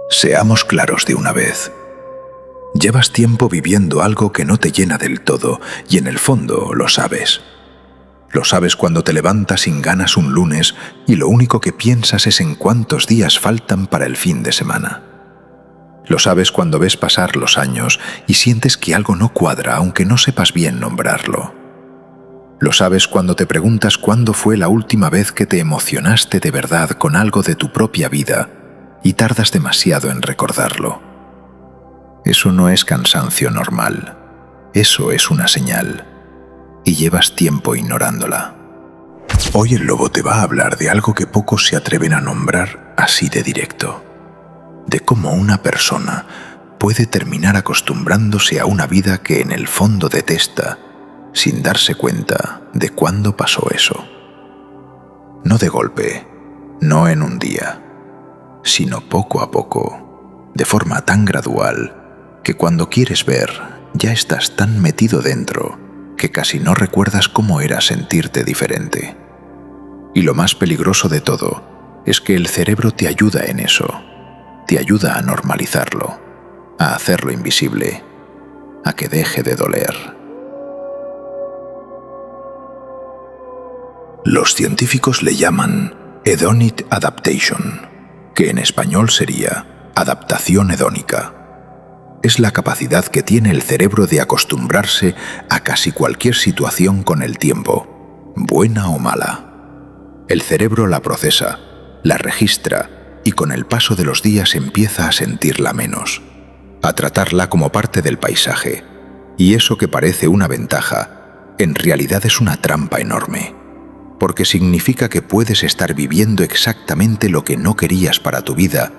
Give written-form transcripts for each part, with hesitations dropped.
Seamos claros de una vez. Llevas tiempo viviendo algo que no te llena del todo y en el fondo lo sabes. Lo sabes cuando te levantas sin ganas un lunes y lo único que piensas es en cuántos días faltan para el fin de semana. Lo sabes cuando ves pasar los años y sientes que algo no cuadra aunque no sepas bien nombrarlo. Lo sabes cuando te preguntas cuándo fue la última vez que te emocionaste de verdad con algo de tu propia vida y tardas demasiado en recordarlo. Eso no es cansancio normal, eso es una señal, y llevas tiempo ignorándola. Hoy el lobo te va a hablar de algo que pocos se atreven a nombrar así de directo, de cómo una persona puede terminar acostumbrándose a una vida que en el fondo detesta, sin darse cuenta de cuándo pasó eso. No de golpe, no en un día, sino poco a poco, de forma tan gradual, que cuando quieres ver, ya estás tan metido dentro que casi no recuerdas cómo era sentirte diferente. Y lo más peligroso de todo es que el cerebro te ayuda en eso, te ayuda a normalizarlo, a hacerlo invisible, a que deje de doler. Los científicos le llaman hedonic adaptation, que en español sería adaptación hedónica. Es la capacidad que tiene el cerebro de acostumbrarse a casi cualquier situación con el tiempo, buena o mala. El cerebro la procesa, la registra y con el paso de los días empieza a sentirla menos, a tratarla como parte del paisaje. Y eso que parece una ventaja, en realidad es una trampa enorme, porque significa que puedes estar viviendo exactamente lo que no querías para tu vida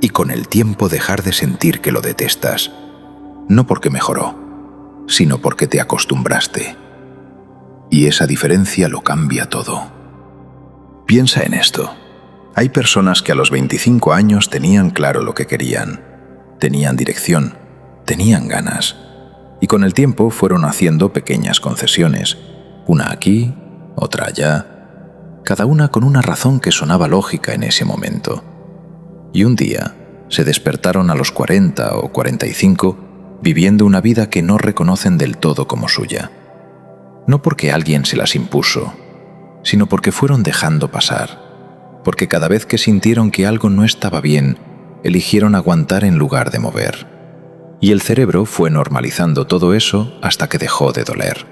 y con el tiempo dejar de sentir que lo detestas, no porque mejoró, sino porque te acostumbraste. Y esa diferencia lo cambia todo. Piensa en esto. Hay personas que a los 25 años tenían claro lo que querían, tenían dirección, tenían ganas, y con el tiempo fueron haciendo pequeñas concesiones, una aquí, otra allá, cada una con una razón que sonaba lógica en ese momento. Y un día se despertaron a los 40 o 45 viviendo una vida que no reconocen del todo como suya. No porque alguien se las impuso, sino porque fueron dejando pasar, porque cada vez que sintieron que algo no estaba bien, eligieron aguantar en lugar de mover. Y el cerebro fue normalizando todo eso hasta que dejó de doler,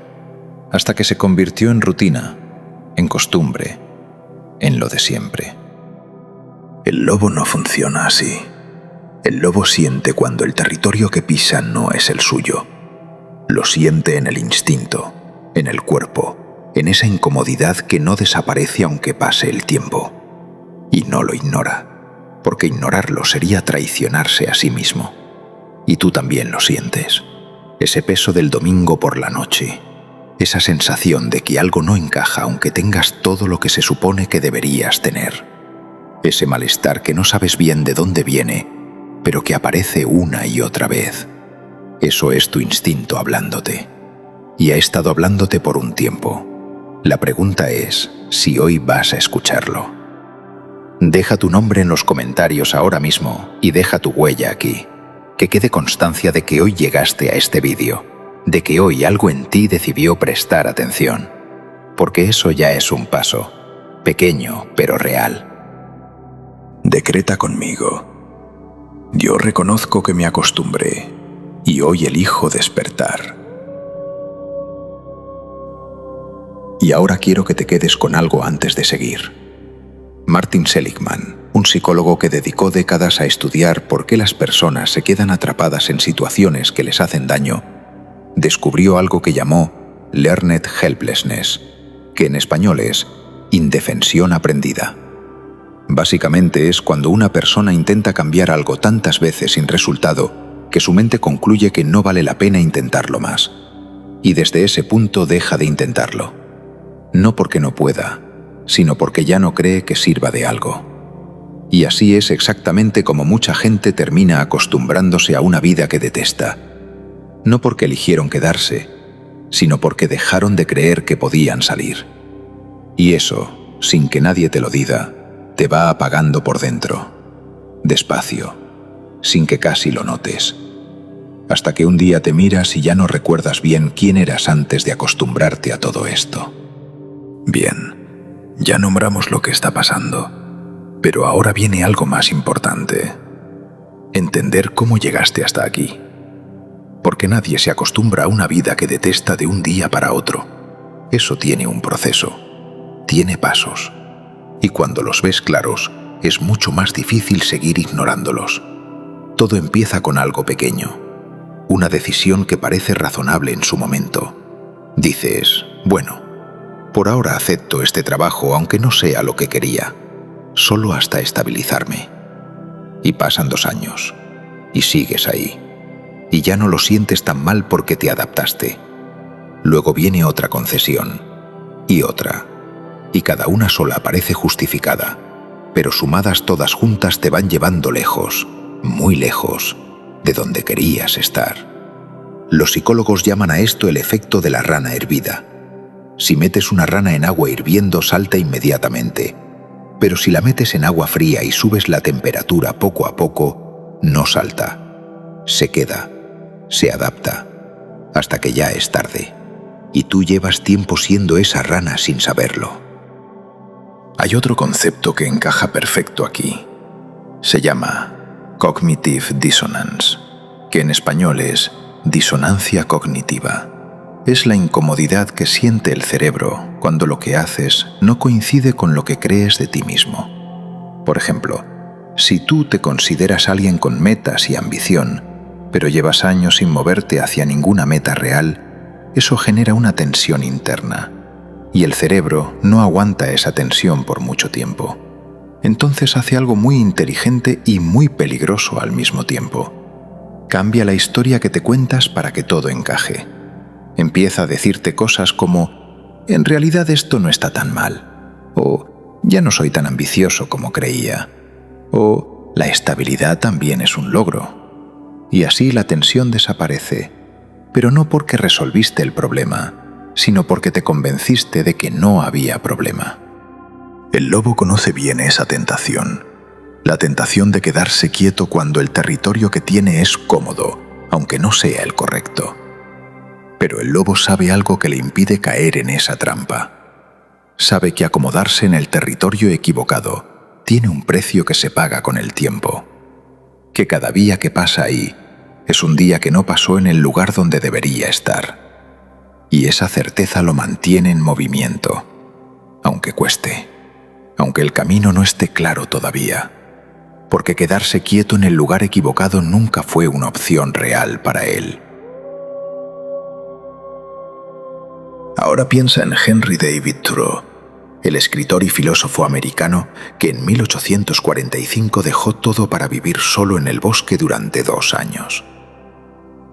hasta que se convirtió en rutina, en costumbre, en lo de siempre. El lobo no funciona así. El lobo siente cuando el territorio que pisa no es el suyo. Lo siente en el instinto, en el cuerpo, en esa incomodidad que no desaparece aunque pase el tiempo. Y no lo ignora, porque ignorarlo sería traicionarse a sí mismo. Y tú también lo sientes. Ese peso del domingo por la noche, esa sensación de que algo no encaja aunque tengas todo lo que se supone que deberías tener. Ese malestar que no sabes bien de dónde viene, pero que aparece una y otra vez. Eso es tu instinto hablándote. Y ha estado hablándote por un tiempo. La pregunta es si hoy vas a escucharlo. Deja tu nombre en los comentarios ahora mismo y deja tu huella aquí. Que quede constancia de que hoy llegaste a este vídeo, de que hoy algo en ti decidió prestar atención. Porque eso ya es un paso, pequeño pero real. Decreta conmigo. Yo reconozco que me acostumbré y hoy elijo despertar. Y ahora quiero que te quedes con algo antes de seguir. Martin Seligman, un psicólogo que dedicó décadas a estudiar por qué las personas se quedan atrapadas en situaciones que les hacen daño, descubrió algo que llamó Learned Helplessness, que en español es indefensión aprendida. Básicamente es cuando una persona intenta cambiar algo tantas veces sin resultado que su mente concluye que no vale la pena intentarlo más, y desde ese punto deja de intentarlo. No porque no pueda, sino porque ya no cree que sirva de algo. Y así es exactamente como mucha gente termina acostumbrándose a una vida que detesta, no porque eligieron quedarse, sino porque dejaron de creer que podían salir. Y eso, sin que nadie te lo diga, te va apagando por dentro, despacio, sin que casi lo notes. Hasta que un día te miras y ya no recuerdas bien quién eras antes de acostumbrarte a todo esto. Bien, ya nombramos lo que está pasando, pero ahora viene algo más importante. Entender cómo llegaste hasta aquí. Porque nadie se acostumbra a una vida que detesta de un día para otro. Eso tiene un proceso, tiene pasos, y cuando los ves claros, es mucho más difícil seguir ignorándolos. Todo empieza con algo pequeño, una decisión que parece razonable en su momento. Dices, bueno, por ahora acepto este trabajo aunque no sea lo que quería, solo hasta estabilizarme. Y pasan 2 años, y sigues ahí, y ya no lo sientes tan mal porque te adaptaste. Luego viene otra concesión, y otra, y cada una sola parece justificada, pero sumadas todas juntas te van llevando lejos, muy lejos, de donde querías estar. Los psicólogos llaman a esto el efecto de la rana hervida. Si metes una rana en agua hirviendo, salta inmediatamente, pero si la metes en agua fría y subes la temperatura poco a poco, no salta, se queda, se adapta, hasta que ya es tarde, y tú llevas tiempo siendo esa rana sin saberlo. Hay otro concepto que encaja perfecto aquí. Se llama Cognitive Dissonance, que en español es disonancia cognitiva. Es la incomodidad que siente el cerebro cuando lo que haces no coincide con lo que crees de ti mismo. Por ejemplo, si tú te consideras alguien con metas y ambición, pero llevas años sin moverte hacia ninguna meta real, eso genera una tensión interna, y el cerebro no aguanta esa tensión por mucho tiempo. Entonces hace algo muy inteligente y muy peligroso al mismo tiempo. Cambia la historia que te cuentas para que todo encaje. Empieza a decirte cosas como, en realidad esto no está tan mal, o ya no soy tan ambicioso como creía, o la estabilidad también es un logro. Y así la tensión desaparece, pero no porque resolviste el problema, sino porque te convenciste de que no había problema. El lobo conoce bien esa tentación, la tentación de quedarse quieto cuando el territorio que tiene es cómodo, aunque no sea el correcto. Pero el lobo sabe algo que le impide caer en esa trampa. Sabe que acomodarse en el territorio equivocado tiene un precio que se paga con el tiempo. Que cada día que pasa ahí es un día que no pasó en el lugar donde debería estar. Y esa certeza lo mantiene en movimiento, aunque cueste, aunque el camino no esté claro todavía, porque quedarse quieto en el lugar equivocado nunca fue una opción real para él. Ahora piensa en Henry David Thoreau, el escritor y filósofo americano que en 1845 dejó todo para vivir solo en el bosque durante 2 años.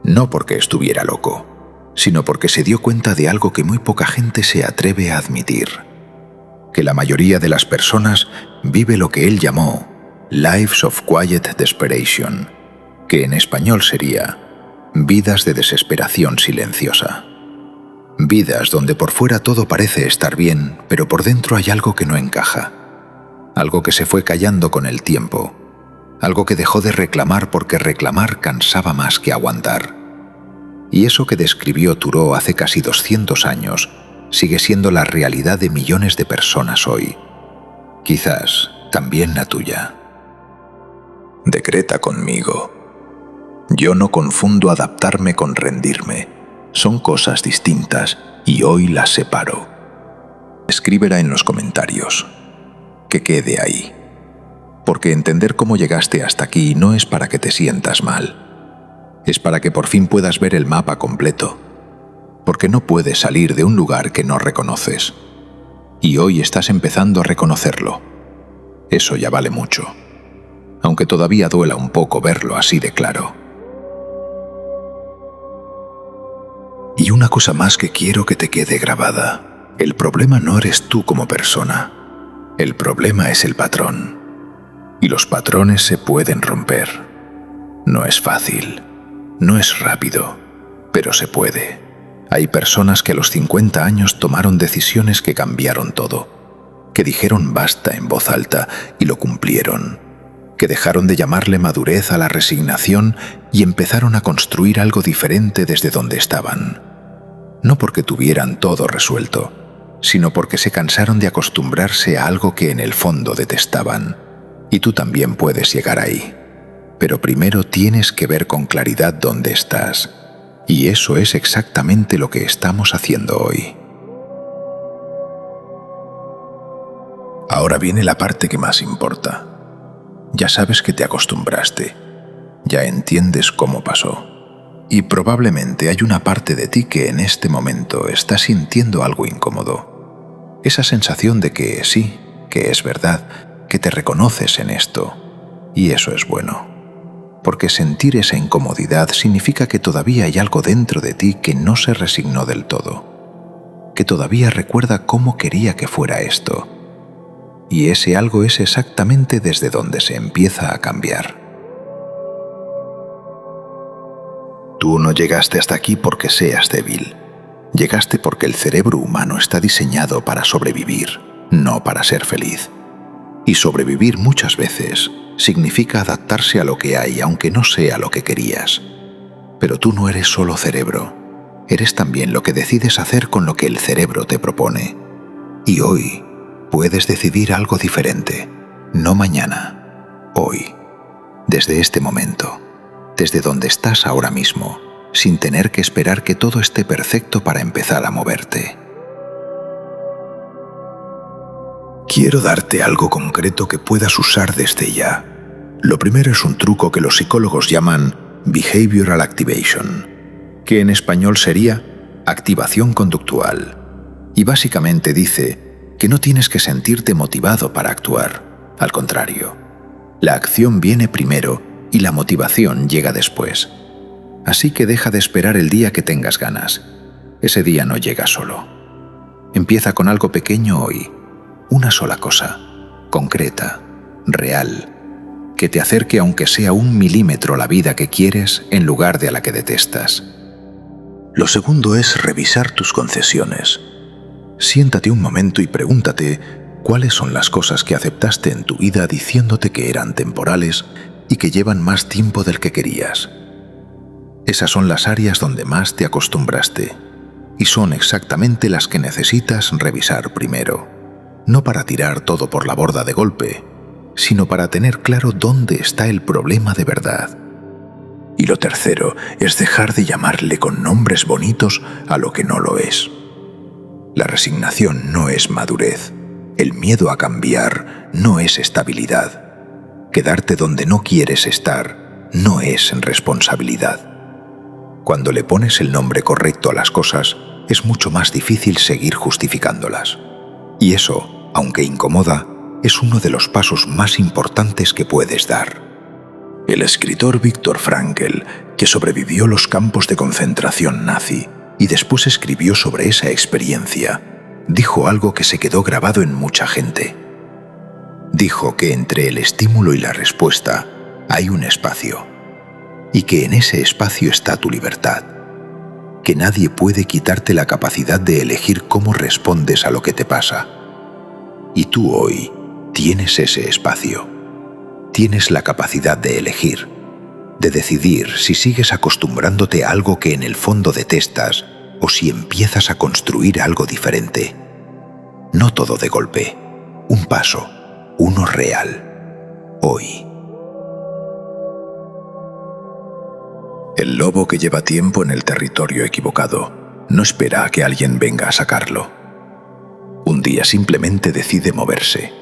No porque estuviera loco, sino porque se dio cuenta de algo que muy poca gente se atreve a admitir, que la mayoría de las personas vive lo que él llamó Lives of Quiet Desperation, que en español sería vidas de desesperación silenciosa. Vidas donde por fuera todo parece estar bien, pero por dentro hay algo que no encaja, algo que se fue callando con el tiempo, algo que dejó de reclamar porque reclamar cansaba más que aguantar. Y eso que describió Thoreau hace casi 200 años sigue siendo la realidad de millones de personas hoy, quizás también la tuya. Decreta conmigo. Yo no confundo adaptarme con rendirme. Son cosas distintas y hoy las separo. Escríbela en los comentarios. Que quede ahí. Porque entender cómo llegaste hasta aquí no es para que te sientas mal. Es para que por fin puedas ver el mapa completo. Porque no puedes salir de un lugar que no reconoces. Y hoy estás empezando a reconocerlo. Eso ya vale mucho. Aunque todavía duela un poco verlo así de claro. Y una cosa más que quiero que te quede grabada. El problema no eres tú como persona. El problema es el patrón. Y los patrones se pueden romper. No es fácil. No es rápido. Pero se puede. Hay personas que a los 50 años tomaron decisiones que cambiaron todo. Que dijeron basta en voz alta y lo cumplieron. que dejaron de llamarle madurez a la resignación y empezaron a construir algo diferente desde donde estaban. No porque tuvieran todo resuelto, sino porque se cansaron de acostumbrarse a algo que en el fondo detestaban. Y tú también puedes llegar ahí. Pero primero tienes que ver con claridad dónde estás. Y eso es exactamente lo que estamos haciendo hoy. Ahora viene la parte que más importa. Ya sabes que te acostumbraste. Ya entiendes cómo pasó. Y probablemente hay una parte de ti que en este momento está sintiendo algo incómodo. Esa sensación de que sí, que es verdad, que te reconoces en esto. Y eso es bueno. Porque sentir esa incomodidad significa que todavía hay algo dentro de ti que no se resignó del todo. Que todavía recuerda cómo quería que fuera esto. Y ese algo es exactamente desde donde se empieza a cambiar. Tú no llegaste hasta aquí porque seas débil. Llegaste porque el cerebro humano está diseñado para sobrevivir, no para ser feliz. Y sobrevivir muchas veces significa adaptarse a lo que hay, aunque no sea lo que querías. Pero tú no eres solo cerebro. Eres también lo que decides hacer con lo que el cerebro te propone. Y hoy puedes decidir algo diferente. No mañana. Hoy. Desde este momento. Desde donde estás ahora mismo. Sin tener que esperar que todo esté perfecto para empezar a moverte. Quiero darte algo concreto que puedas usar desde ya. Lo primero es un truco que los psicólogos llaman Behavioral Activation, que en español sería activación conductual. Y básicamente dice que no tienes que sentirte motivado para actuar. Al contrario, la acción viene primero y la motivación llega después. Así que deja de esperar el día que tengas ganas. Ese día no llega solo. Empieza con algo pequeño hoy. Una sola cosa, concreta, real, que te acerque aunque sea 1 milímetro a la vida que quieres en lugar de a la que detestas. Lo segundo es revisar tus concesiones. Siéntate un momento y pregúntate cuáles son las cosas que aceptaste en tu vida diciéndote que eran temporales y que llevan más tiempo del que querías. Esas son las áreas donde más te acostumbraste y son exactamente las que necesitas revisar primero. No para tirar todo por la borda de golpe, sino para tener claro dónde está el problema de verdad. Y lo tercero es dejar de llamarle con nombres bonitos a lo que no lo es. La resignación no es madurez. El miedo a cambiar no es estabilidad. Quedarte donde no quieres estar no es responsabilidad. Cuando le pones el nombre correcto a las cosas, es mucho más difícil seguir justificándolas. Y eso, aunque incomoda, es uno de los pasos más importantes que puedes dar. El escritor Viktor Frankl, que sobrevivió los campos de concentración nazi y después escribió sobre esa experiencia, dijo algo que se quedó grabado en mucha gente. Dijo que entre el estímulo y la respuesta hay un espacio, y que en ese espacio está tu libertad, que nadie puede quitarte la capacidad de elegir cómo respondes a lo que te pasa. Y tú hoy tienes ese espacio. Tienes la capacidad de elegir, de decidir si sigues acostumbrándote a algo que en el fondo detestas o si empiezas a construir algo diferente. No todo de golpe, un paso, uno real, hoy. El lobo que lleva tiempo en el territorio equivocado no espera a que alguien venga a sacarlo. Un día simplemente decide moverse,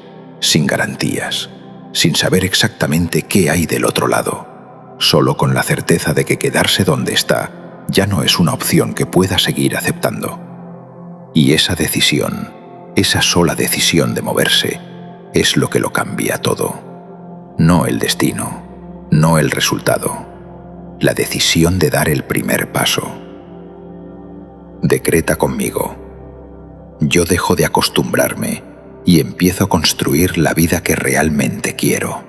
sin garantías, sin saber exactamente qué hay del otro lado, solo con la certeza de que quedarse donde está ya no es una opción que pueda seguir aceptando. Y esa decisión, esa sola decisión de moverse, es lo que lo cambia todo. No el destino, no el resultado. La decisión de dar el primer paso. Decreta conmigo: yo dejo de acostumbrarme y empiezo a construir la vida que realmente quiero.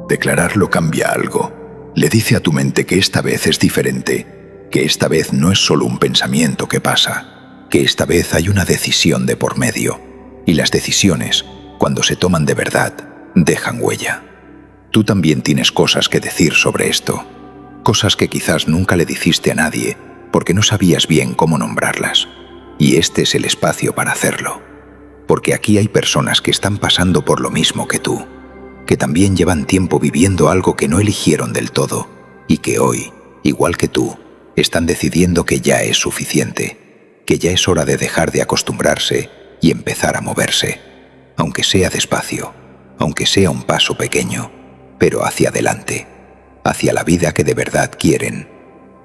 Declararlo cambia algo. Le dice a tu mente que esta vez es diferente, que esta vez no es solo un pensamiento que pasa, que esta vez hay una decisión de por medio. Y las decisiones, cuando se toman de verdad, dejan huella. Tú también tienes cosas que decir sobre esto, cosas que quizás nunca le dijiste a nadie porque no sabías bien cómo nombrarlas. Y este es el espacio para hacerlo, porque aquí hay personas que están pasando por lo mismo que tú, que también llevan tiempo viviendo algo que no eligieron del todo y que hoy, igual que tú, están decidiendo que ya es suficiente, que ya es hora de dejar de acostumbrarse y empezar a moverse, aunque sea despacio, aunque sea un paso pequeño, pero hacia adelante, hacia la vida que de verdad quieren,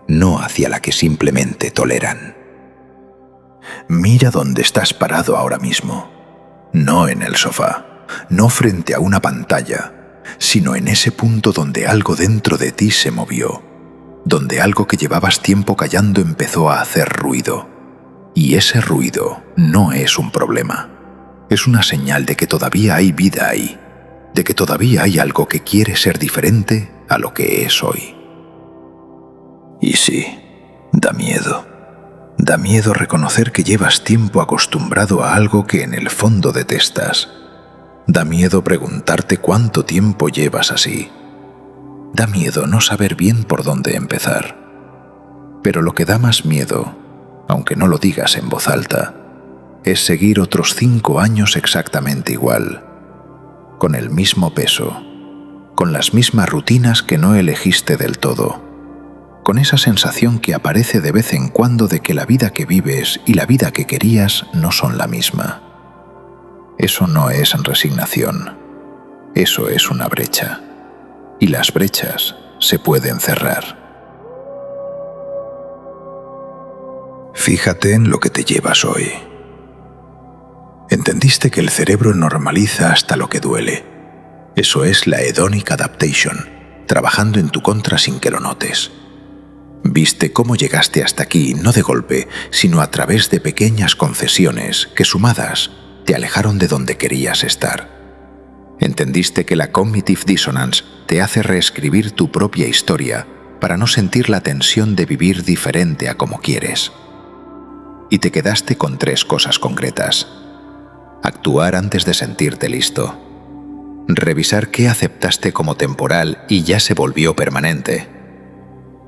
no hacia la que simplemente toleran. Mira dónde estás parado ahora mismo, no en el sofá, no frente a una pantalla, sino en ese punto donde algo dentro de ti se movió, donde algo que llevabas tiempo callando empezó a hacer ruido. Y ese ruido no es un problema, es una señal de que todavía hay vida ahí, de que todavía hay algo que quiere ser diferente a lo que es hoy. Y sí, da miedo. Da miedo reconocer que llevas tiempo acostumbrado a algo que en el fondo detestas. Da miedo preguntarte cuánto tiempo llevas así. Da miedo no saber bien por dónde empezar. Pero lo que da más miedo, aunque no lo digas en voz alta, es seguir otros 5 años exactamente igual, con el mismo peso, con las mismas rutinas que no elegiste del todo, con esa sensación que aparece de vez en cuando de que la vida que vives y la vida que querías no son la misma. Eso no es resignación, eso es una brecha, y las brechas se pueden cerrar. Fíjate en lo que te llevas hoy. Entendiste que el cerebro normaliza hasta lo que duele. Eso es la hedonic adaptation, trabajando en tu contra sin que lo notes. Viste cómo llegaste hasta aquí, no de golpe, sino a través de pequeñas concesiones que, sumadas, te alejaron de donde querías estar. Entendiste que la cognitive dissonance te hace reescribir tu propia historia para no sentir la tensión de vivir diferente a como quieres. Y te quedaste con 3 cosas concretas. Actuar antes de sentirte listo. Revisar qué aceptaste como temporal y ya se volvió permanente.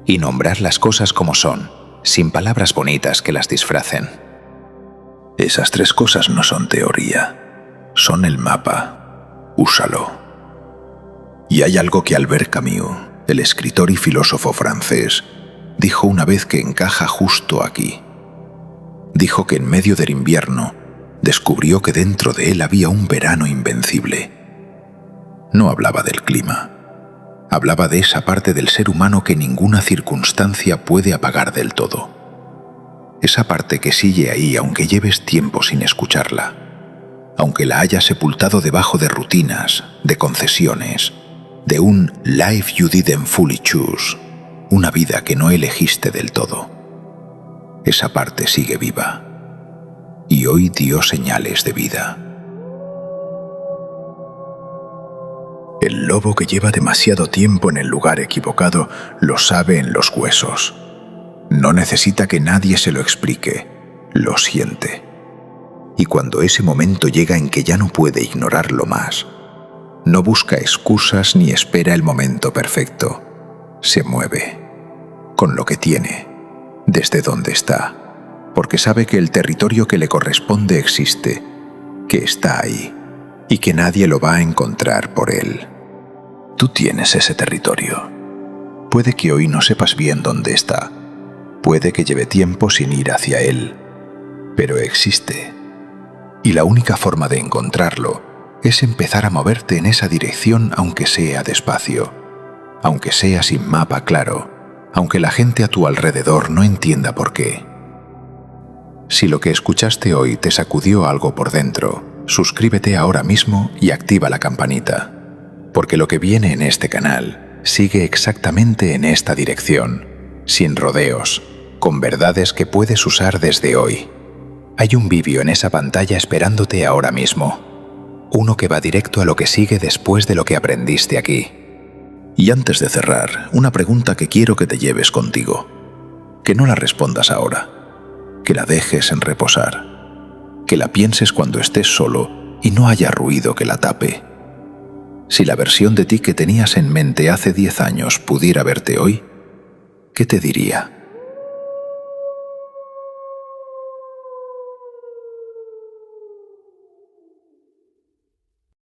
Y nombrar las cosas como son, sin palabras bonitas que las disfracen. Esas 3 cosas no son teoría, son el mapa. Úsalo. Y hay algo que Albert Camus, el escritor y filósofo francés, dijo una vez que encaja justo aquí. Dijo que en medio del invierno descubrió que dentro de él había un verano invencible. No hablaba del clima. Hablaba de esa parte del ser humano que ninguna circunstancia puede apagar del todo. Esa parte que sigue ahí aunque lleves tiempo sin escucharla, aunque la hayas sepultado debajo de rutinas, de concesiones, de un life you didn't fully choose, una vida que no elegiste del todo. Esa parte sigue viva, y hoy dio señales de vida. El lobo que lleva demasiado tiempo en el lugar equivocado lo sabe en los huesos. No necesita que nadie se lo explique, lo siente. Y cuando ese momento llega en que ya no puede ignorarlo más, no busca excusas ni espera el momento perfecto. Se mueve, con lo que tiene, desde donde está, porque sabe que el territorio que le corresponde existe, que está ahí, y que nadie lo va a encontrar por él. Tú tienes ese territorio. Puede que hoy no sepas bien dónde está, puede que lleve tiempo sin ir hacia él, pero existe. Y la única forma de encontrarlo es empezar a moverte en esa dirección aunque sea despacio, aunque sea sin mapa claro, aunque la gente a tu alrededor no entienda por qué. Si lo que escuchaste hoy te sacudió algo por dentro, suscríbete ahora mismo y activa la campanita, porque lo que viene en este canal sigue exactamente en esta dirección, sin rodeos, con verdades que puedes usar desde hoy. Hay un vídeo en esa pantalla esperándote ahora mismo, uno que va directo a lo que sigue después de lo que aprendiste aquí. Y antes de cerrar, una pregunta que quiero que te lleves contigo, que no la respondas ahora, que la dejes en reposar, que la pienses cuando estés solo y no haya ruido que la tape. Si la versión de ti que tenías en mente hace 10 años pudiera verte hoy, ¿qué te diría?